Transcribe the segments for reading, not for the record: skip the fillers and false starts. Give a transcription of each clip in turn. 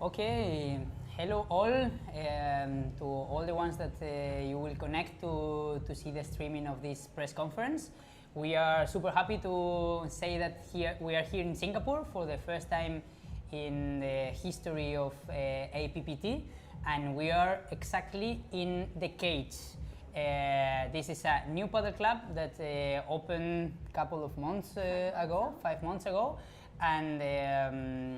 Okay, hello all, to all the ones that you will connect to see the streaming of this press conference. We are super happy to say that we are here in Singapore for the first time in the history of APPT, and we are exactly in the cage. This is a new paddle club that opened a couple of months ago, 5 months ago, and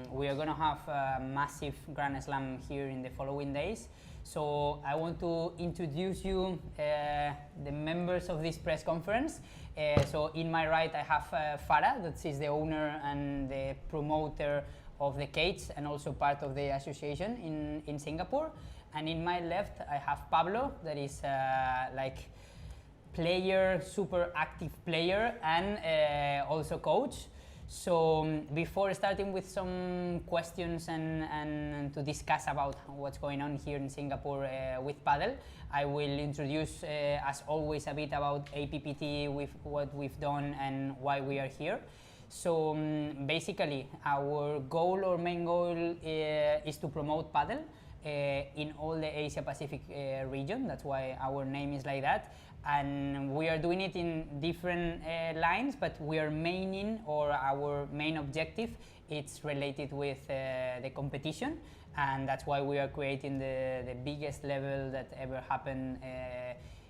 we are going to have a massive Grand Slam here in the following days. So I want to introduce you the members of this press conference. So in my right I have Farah, that is the owner and the promoter of the cage and also part of the association in Singapore. And in my left I have Pablo, that is like player, super active player, and also coach. So before starting with some questions and to discuss about what's going on here in Singapore with paddle, I will introduce as always a bit about APPT, with what we've done and why we are here. So basically our goal or main goal is to promote paddle in all the Asia Pacific region. That's why our name is like that, and we are doing it in different lines, but we are maining, or our main objective, it's related with the competition, and that's why we are creating the biggest level that ever happened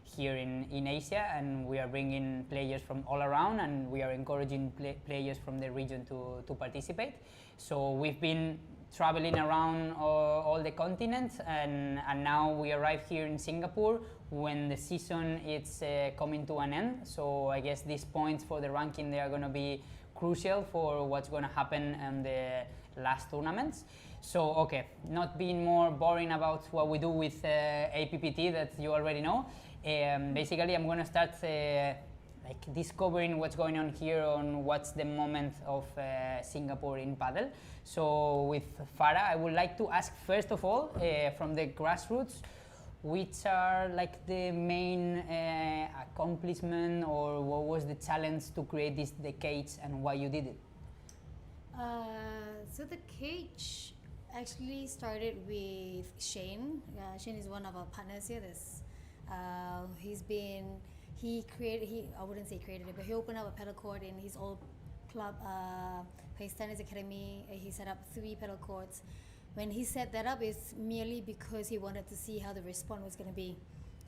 here in Asia, and we are bringing players from all around, and we are encouraging players from the region to participate. So we've been traveling around all the continents, and now we arrive here in Singapore when the season is coming to an end. So I guess these points for the ranking, they are going to be crucial for what's going to happen in the last tournaments. So okay, not being more boring about what we do with APPT that you already know. Basically I'm going to start like discovering what's going on here, on what's the moment of Singapore in paddle. So with Farah, I would like to ask first of all, from the grassroots, which are like the main accomplishment, or what was the challenge to create the cage and why you did it? So the cage actually started with Shane. Shane is one of our partners here. I wouldn't say created it, but he opened up a pedal court in his old club, his tennis academy. He set up 3 pedal courts. When he set that up, it's merely because he wanted to see how the response was going to be.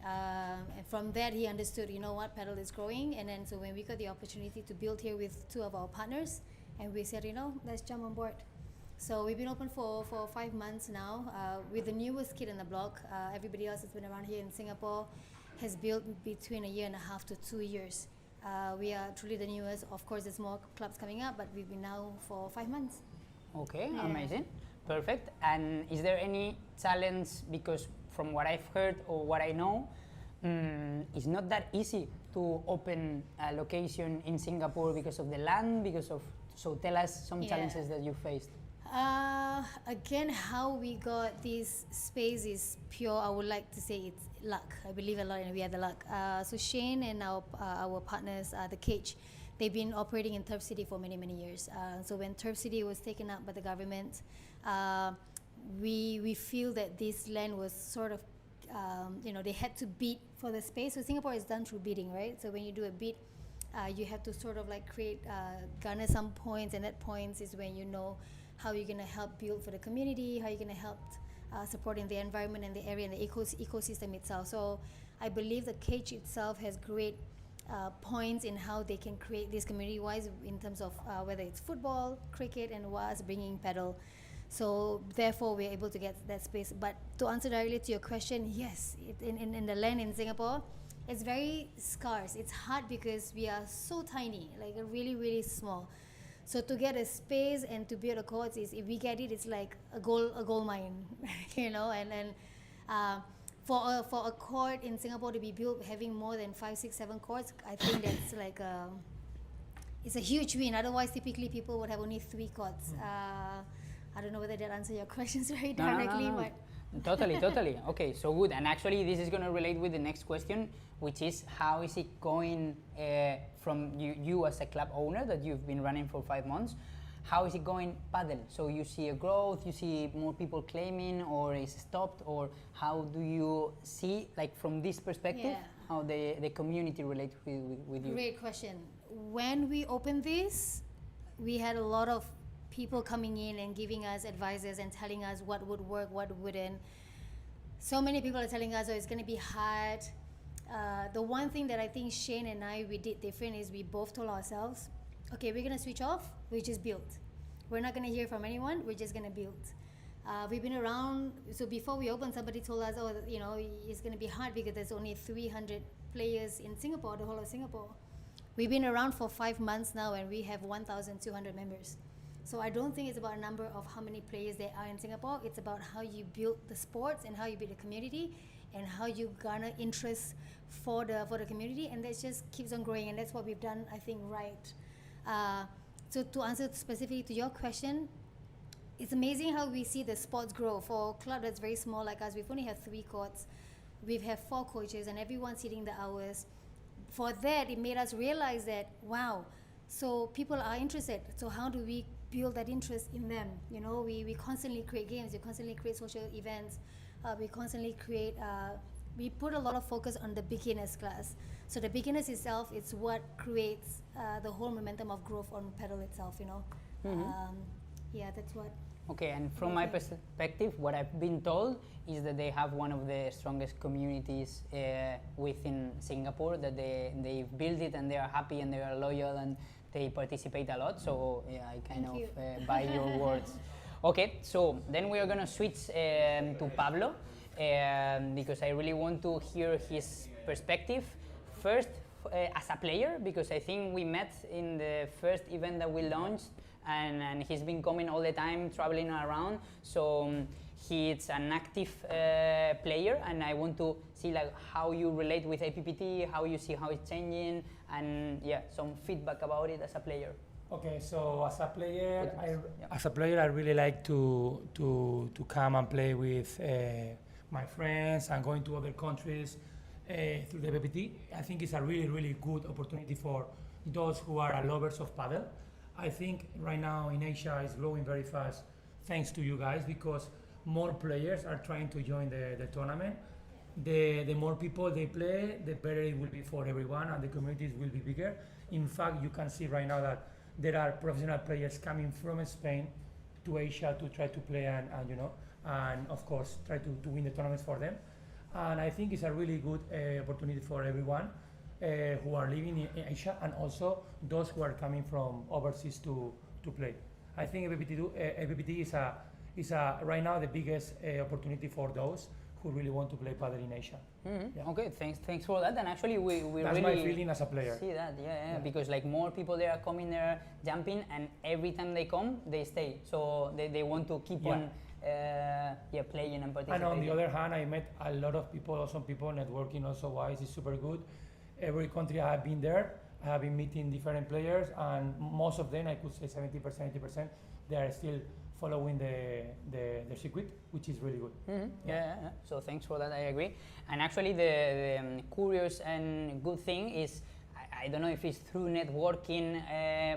And from that, he understood, you know what, paddle is growing. And then so when we got the opportunity to build here with 2 of our partners, and we said, let's jump on board. So we've been open for 5 months now. With the newest kid in the block. Everybody else that's been around here in Singapore has built between 1.5 to 2 years. We are truly the newest. Of course, there's more clubs coming up, but we've been now for 5 months. Okay, yeah. Amazing, perfect. And is there any challenge, because from what I've heard or what I know, it's not that easy to open a location in Singapore because of the land, so tell us some challenges that you faced. Again, how we got this space is pure, I would like to say it's luck. I believe a lot and we had the luck. So Shane and our partners, the Cage, they've been operating in Turf City for many, many years. So when Turf City was taken up by the government, we feel that this land was sort of, they had to bid for the space. So Singapore is done through bidding, right? So when you do a bid, you have to sort of like garner some points, and that points is when you know how you're going to help build for the community, how you're going to help supporting the environment and the area and the ecosystem itself. So I believe the cage itself has great points in how they can create this community-wise in terms of whether it's football, cricket, and was bringing paddle. So therefore we're able to get that space. But to answer directly to your question, yes, in the land in Singapore, it's very scarce. It's hard because we are so tiny, like really, really small. So to get a space and to build a court, if we get it, it's like a gold mine, And for a court in Singapore to be built having more than 5, 6, 7 courts, I think that's like it's a huge win. Otherwise, typically people would have only 3 courts. I don't know whether that answers your questions very directly, no. But Totally. Okay, so good. And actually this is going to relate with the next question, which is how is it going from you as a club owner that you've been running for 5 months? how is it going paddle? So you see a growth, you see more people claiming, or is stopped, or how do you see, like from this perspective, Yeah. how the community relates with you? Great question. When we opened this, we had a lot of people coming in and giving us advices and telling us what would work, what wouldn't. So many people are telling us, oh, it's going to be hard. The one thing that I think Shane and I, we did different is we both told ourselves, okay, we're going to switch off, we just build. We're not going to hear from anyone, we're just going to build. We've been around, so before we opened, somebody told us, oh, you know, it's going to be hard because there's only 300 players in Singapore, the whole of Singapore. We've been around for 5 months now and we have 1,200 members. So I don't think it's about a number of how many players there are in Singapore. It's about how you build the sports and how you build the community and how you garner interest for the community, and that just keeps on growing, and that's what we've done, I think, right. So to answer specifically to your question, it's amazing how we see the sports grow. For a club that's very small like us, we've only had 3 courts. We've had 4 coaches and everyone's hitting the hours. For that, it made us realize that, wow, so people are interested. So how do we build that interest in them? You know, we constantly create games, we constantly create social events, we constantly create, we put a lot of focus on the beginners class. So the beginners itself, it's what creates the whole momentum of growth on paddle itself, you know. Yeah, that's what. Okay, and from my perspective, what I've been told is that they have one of the strongest communities within Singapore, that they've built it and they are happy and they are loyal and they participate a lot. So yeah, I kind of buy your words. Okay, so then we are going to switch to Pablo because I really want to hear his perspective. First, as a player, because I think we met in the first event that we launched, and he's been coming all the time, traveling around. So he's an active player, and I want to see like how you relate with APPT, how you see how it's changing, and yeah, some feedback about it as a player. Okay, so as a player, I really like to come and play with my friends and going to other countries through the APPT. I think it's a really good opportunity for those who are lovers of paddle. I think right now in Asia is growing very fast thanks to you guys, because more players are trying to join the tournament. The more people they play, the better it will be for everyone and the communities will be bigger. In fact, you can see right now that there are professional players coming from Spain to Asia to try to play and you know, and of course try to win the tournaments for them. And I think it's a really good opportunity for everyone who are living in Asia, and also those who are coming from overseas to play. I think APPT is right now the biggest opportunity for those who really want to play paddle in Asia. Mm-hmm. Yeah. Okay, thanks for that. And actually, we that's really my feeling as a player. See that, yeah, because like more people they are coming there, jumping, and every time they come, they stay. So they want to keep on playing and participating. And on the other hand, I met a lot of people, awesome people, networking also wise is super good. Every country I have been there, I have been meeting different players, and most of them, I could say 70%, 80%, they are still following the circuit, which is really good. Mm-hmm. Yeah. So thanks for that, I agree. And actually the curious and good thing is, I don't know if it's through networking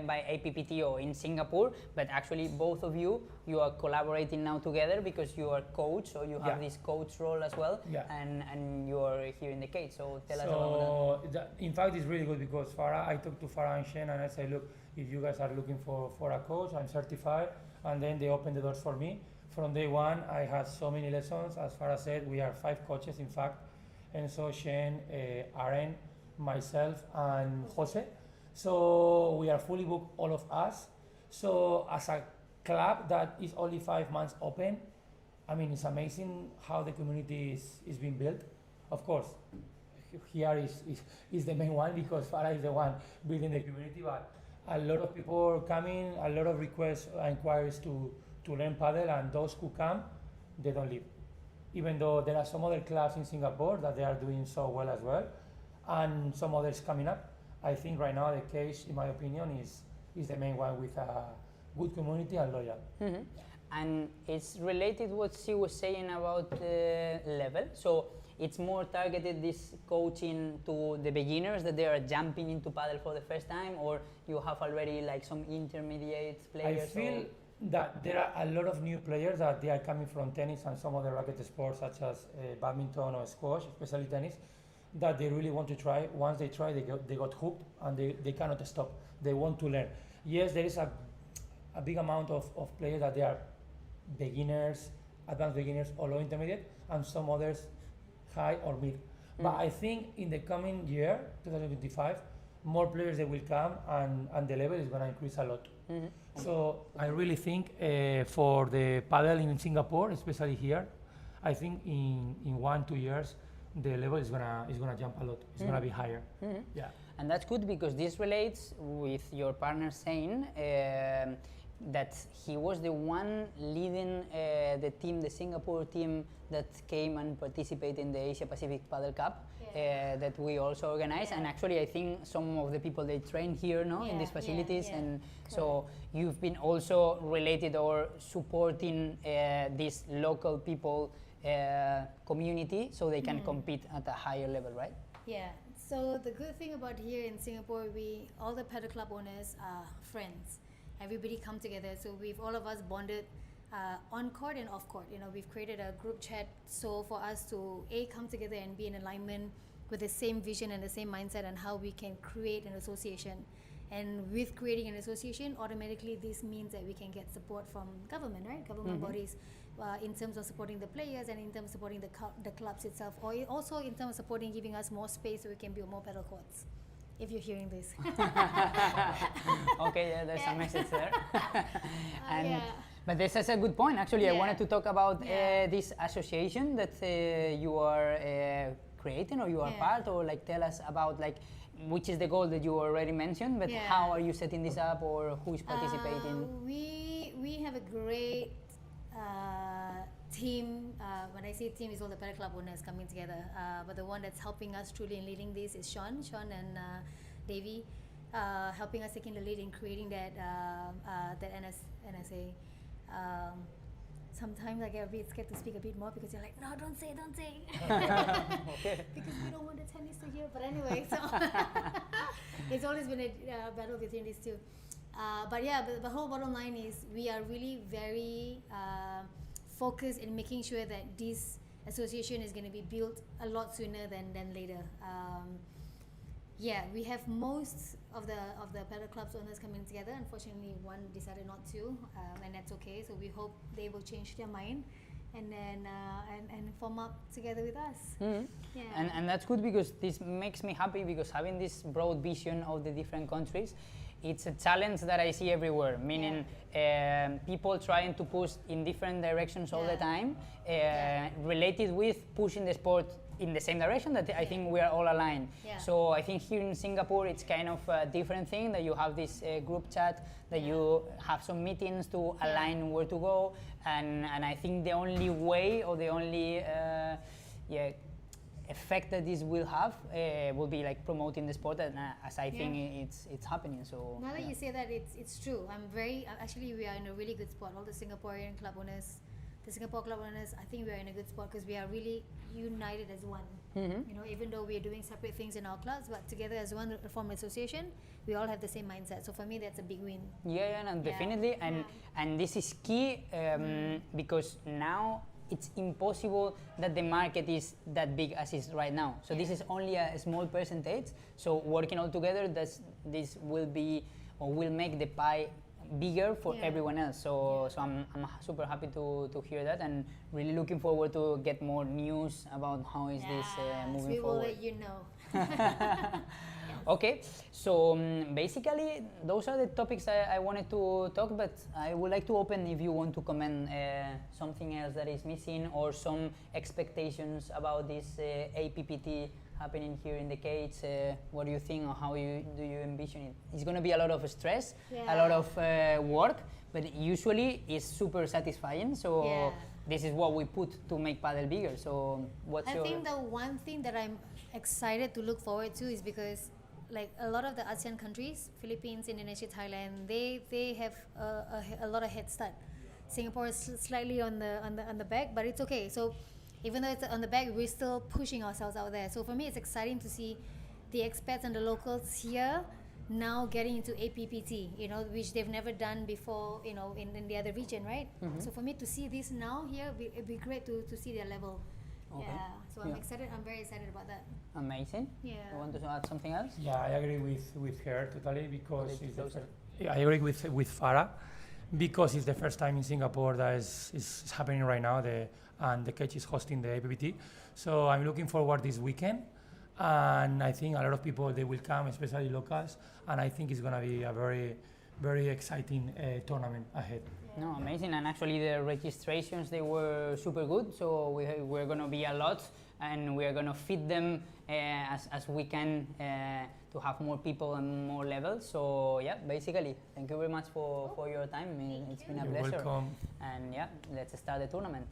by APPT or in Singapore, but actually both of you are collaborating now together because you are coach, or you have this coach role as well, and you are here in the cage. So tell us about that. In fact, it's really good because I talked to Farah and Shane and I said, look, if you guys are looking for a coach, I'm certified, and then they opened the doors for me. From day one, I had so many lessons. As Farah said, we are 5 coaches, in fact, and so Shane, Aaron, myself and Jose. So we are fully booked, all of us. So as a club that is only 5 months open, I mean, it's amazing how the community is being built. Of course, here is the main one because Farah is the one building the community, but a lot of people are coming, a lot of requests, inquiries to learn paddle, and those who come, they don't leave. Even though there are some other clubs in Singapore that they are doing so well as well, and some others coming up. I think right now the case, in my opinion, is the main one with a good community and loyal. Mm-hmm. And it's related what she was saying about level. So it's more targeted this coaching to the beginners that they are jumping into paddle for the first time, or you have already like some intermediate I players? feel that there are a lot of new players that they are coming from tennis and some other racket sports such as badminton or squash, especially tennis, that they really want to try. Once they try, they got hooked and they cannot stop. They want to learn. Yes, there is a big amount of players that they are beginners, advanced beginners, or low intermediate, and some others high or mid. But I think in the coming year, 2025, more players they will come and the level is going to increase a lot. So I really think for the paddle in Singapore, especially here, I think in 1-2 years the level is gonna jump a lot. It's gonna be higher. Yeah. And that's good because this relates with your partner saying that he was the one leading the team, the Singapore team that came and participated in the Asia Pacific Paddle Cup that we also organized. And actually I think some of the people they train here in these facilities, and so you've been also related or supporting these local people community so they can compete at a higher level, right? Yeah. So the good thing about here in Singapore, all the paddle club owners are friends. Everybody come together. So we've all of us bonded on court and off court. We've created a group chat so for us to come together and be in alignment with the same vision and the same mindset and how we can create an association. And with creating an association, automatically this means that we can get support from government, right? Government bodies in terms of supporting the players and in terms of supporting the clubs itself, or also in terms of supporting, giving us more space so we can build more paddle courts. If you're hearing this. Okay, there's a message there. But this is a good point. Actually, I wanted to talk about this association that you are creating or you are part, or like tell us about like which is the goal that you already mentioned, but how are you setting this up or who is participating? We have a great team. When I say team, it's all the paddle club owners coming together. But the one that's helping us truly in leading this is Sean and Davey, helping us taking the lead in creating that NSA. Sometimes I get a bit scared to speak a bit more because you're like, no, don't say. Okay. Because we don't want the tennis to hear. But anyway, so it's always been a battle between these two. But the whole bottom line is we are really very focused in making sure that this association is going to be built a lot sooner than later. We have most of the paddle clubs owners coming together. Unfortunately, one decided not to, and that's okay. So we hope they will change their mind and then and form up together with us. And that's good because this makes me happy because having this broad vision of the different countries, it's a challenge that I see everywhere, meaning people trying to push in different directions all the time, related with pushing the sport in the same direction that I think we are all aligned. So I think here in Singapore it's kind of a different thing that you have this group chat, that you have some meetings to align where to go, and I think the only way or the only effect that this will have will be like promoting the sport, and as I think it's happening. So now that you say that, it's true. Actually we are in a really good spot. All the Singaporean club owners, the Singapore club owners, I think we are in a good spot because we are really united as one. Even though we are doing separate things in our clubs, but together as one form association, we all have the same mindset. So for me, that's a big win. Definitely. And this is key because now it's impossible that the market is that big as is right now. So this is only a small percentage. So working all together, this will be or will make the pie bigger for everyone else. So I'm super happy to hear that, and really looking forward to get more news about how is this moving forward. We will let you know. Okay, so basically those are the topics I wanted to talk, but I would like to open if you want to comment something else that is missing or some expectations about this APPT happening here in the cage. What do you think, or how do you envision it? It's going to be a lot of stress, a lot of work, but usually it's super satisfying. So this is what we put to make paddle bigger. So I think the one thing that I'm excited to look forward to is because like a lot of the ASEAN countries, Philippines, Indonesia, Thailand, they have a lot of head start. Singapore is slightly on the back, but it's okay. So even though it's on the back, we're still pushing ourselves out there. So for me, it's exciting to see the expats and the locals here now getting into APPT, you know, which they've never done before, you know, in the other region, right? So for me to see this now here, it'd be great to see their level. Okay. Yeah, so I'm excited. I'm very excited about that. Amazing. Yeah. You want to add something else? Yeah, I agree with her totally because Put it it's the closer. yeah, I agree with Farah because it's the first time in Singapore that is happening right now. And the catch is hosting the APPT, so I'm looking forward this weekend, and I think a lot of people they will come, especially locals, and I think it's gonna be a very exciting tournament ahead. No, amazing. And actually, the registrations they were super good. So we're going to be a lot, and we're going to feed them as we can to have more people and more levels. So yeah, basically, thank you very much for your time. It's been a You're pleasure. welcome. And yeah, let's start the tournament.